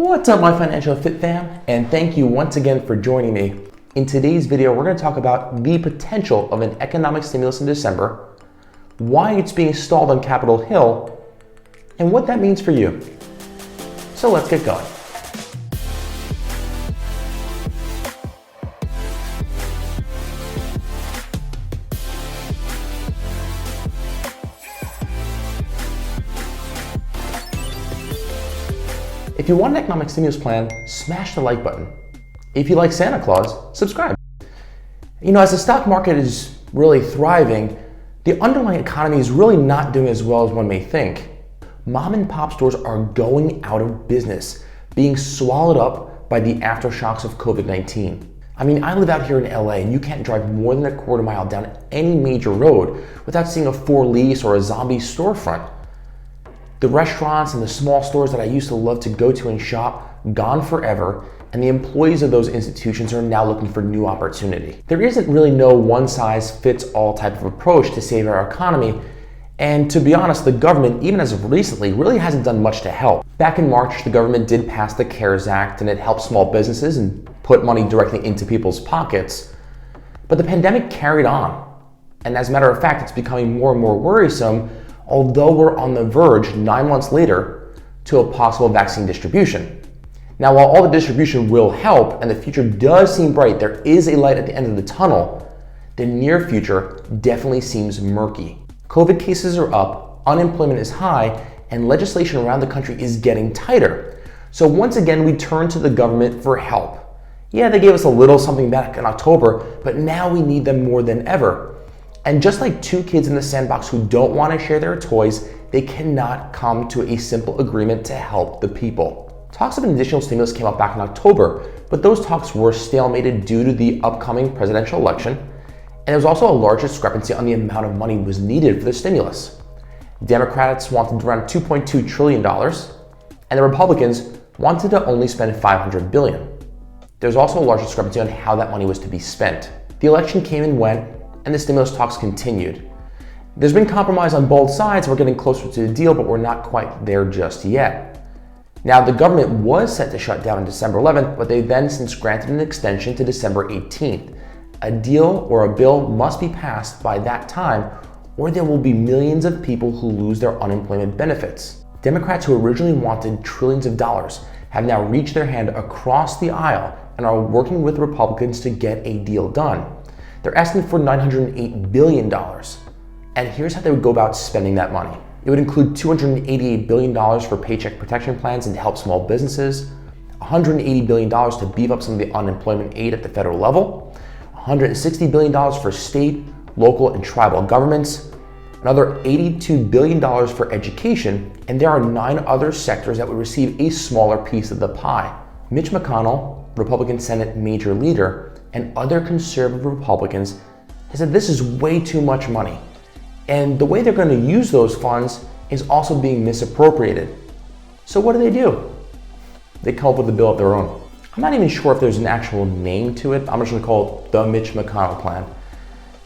What's up, my Financial Fit fam? And thank you once again for joining me. In today's video, we're going to talk about the potential of an economic stimulus in December, why it's being stalled on Capitol Hill, and what that means for you. So let's get going. If you want an economic stimulus plan, smash the like button. If you like Santa Claus, subscribe. As the stock market is really thriving, the underlying economy is really not doing as well as one may think. Mom and pop stores are going out of business, being swallowed up by the aftershocks of COVID-19. I live out here in LA, and you can't drive more than a quarter mile down any major road without seeing a for lease or a zombie storefront. The restaurants and the small stores that I used to love to go to and shop, gone forever, and the employees of those institutions are now looking for new opportunity. There isn't really no one-size-fits-all type of approach to save our economy, and to be honest, the government, even as of recently, really hasn't done much to help. Back in March, the government did pass the CARES Act, and it helped small businesses and put money directly into people's pockets. But the pandemic carried on, and as a matter of fact, it's becoming more and more worrisome, although we're on the verge 9 months later to a possible vaccine distribution. Now, while all the distribution will help and the future does seem bright, there is a light at the end of the tunnel, the near future definitely seems murky. COVID cases are up, unemployment is high, and legislation around the country is getting tighter. So once again, we turn to the government for help. Yeah, they gave us a little something back in October, but now we need them more than ever. And just like two kids in the sandbox who don't want to share their toys, they cannot come to a simple agreement to help the people. Talks of an additional stimulus came up back in October, but those talks were stalemated due to the upcoming presidential election, and there was also a large discrepancy on the amount of money was needed for the stimulus. Democrats wanted around $2.2 trillion, and the Republicans wanted to only spend $500 billion. There's also a large discrepancy on how that money was to be spent. The election came and went, and the stimulus talks continued. There's been compromise on both sides. We're getting closer to the deal, but we're not quite there just yet. Now, the government was set to shut down on December 11th, but they then since granted an extension to December 18th. A deal or a bill must be passed by that time, or there will be millions of people who lose their unemployment benefits. Democrats who originally wanted trillions of dollars have now reached their hand across the aisle and are working with Republicans to get a deal done. They're asking for $908 billion. And here's how they would go about spending that money. It would include $288 billion for paycheck protection plans and to help small businesses, $180 billion to beef up some of the unemployment aid at the federal level, $160 billion for state, local, and tribal governments, another $82 billion for education, and there are 9 other sectors that would receive a smaller piece of the pie. Mitch McConnell, Republican Senate Major Leader, and other conservative Republicans has said this is way too much money. And the way they're going to use those funds is also being misappropriated. So what do? They come up with a bill of their own. I'm not even sure if there's an actual name to it. I'm just going to call it the Mitch McConnell plan.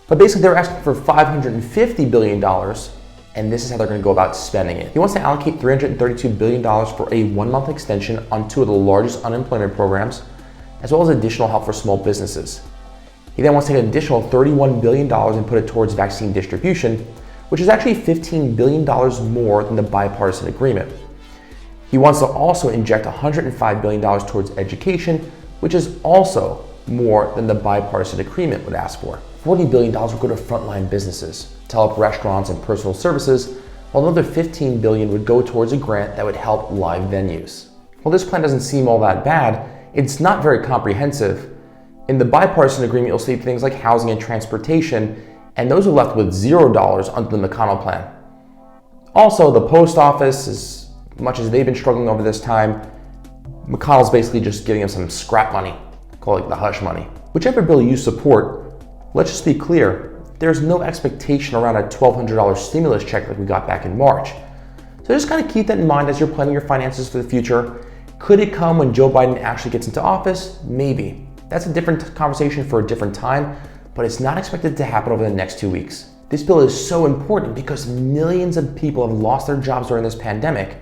But basically they're asking for $550 billion, and this is how they're going to go about spending it. He wants to allocate $332 billion for a 1-month extension on 2 of the largest unemployment programs, as well as additional help for small businesses. He then wants to take an additional $31 billion and put it towards vaccine distribution, which is actually $15 billion more than the bipartisan agreement. He wants to also inject $105 billion towards education, which is also more than the bipartisan agreement would ask for. $40 billion would go to frontline businesses to help restaurants and personal services, while another $15 billion would go towards a grant that would help live venues. While this plan doesn't seem all that bad, it's not very comprehensive. In the bipartisan agreement, you'll see things like housing and transportation, and those are left with $0 under the McConnell plan. Also, the post office, as much as they've been struggling over this time, McConnell's basically just giving them some scrap money, call it the hush money. Whichever bill you support, let's just be clear, there's no expectation around a $1,200 stimulus check like we got back in March. So just kind of keep that in mind as you're planning your finances for the future. Could it come when Joe Biden actually gets into office? Maybe. That's a different conversation for a different time, but it's not expected to happen over the next 2 weeks. This bill is so important because millions of people have lost their jobs during this pandemic,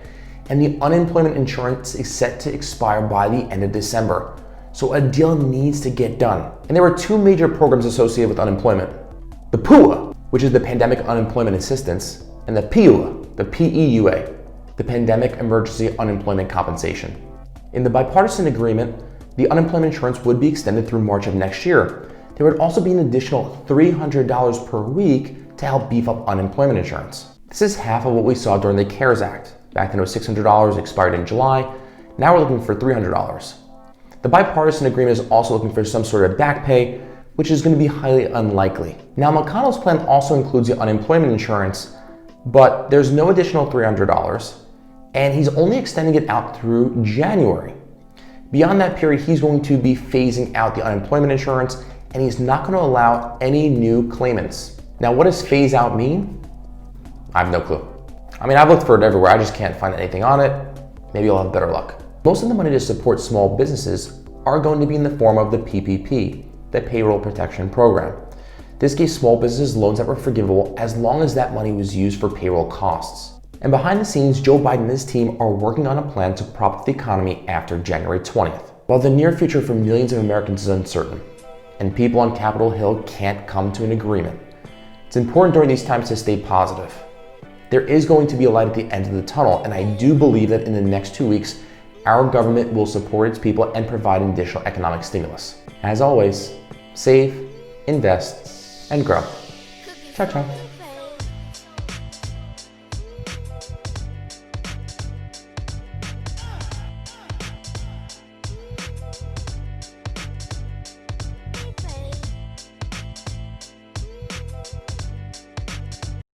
and the unemployment insurance is set to expire by the end of December. So a deal needs to get done. And there were two major programs associated with unemployment. The PUA, which is the Pandemic Unemployment Assistance, and the PEUA, the PEUA, the Pandemic Emergency Unemployment Compensation. In the bipartisan agreement, the unemployment insurance would be extended through March of next year. There would also be an additional $300 per week to help beef up unemployment insurance. This is half of what we saw during the CARES Act. Back then it was $600, expired in July. Now we're looking for $300. The bipartisan agreement is also looking for some sort of back pay, which is going to be highly unlikely. Now, McConnell's plan also includes the unemployment insurance, but there's no additional $300, and he's only extending it out through January. Beyond that period, he's going to be phasing out the unemployment insurance, and he's not going to allow any new claimants. Now, what does phase out mean? I have no clue. I mean, I've looked for it everywhere. I just can't find anything on it. Maybe I'll have better luck. Most of the money to support small businesses are going to be in the form of the PPP, the Payroll Protection Program. This gave small businesses loans that were forgivable as long as that money was used for payroll costs. And behind the scenes, Joe Biden and his team are working on a plan to prop up the economy after January 20th. While the near future for millions of Americans is uncertain, and people on Capitol Hill can't come to an agreement, it's important during these times to stay positive. There is going to be a light at the end of the tunnel, and I do believe that in the next 2 weeks, our government will support its people and provide additional economic stimulus. As always, save, invest, and grow. Ciao, ciao.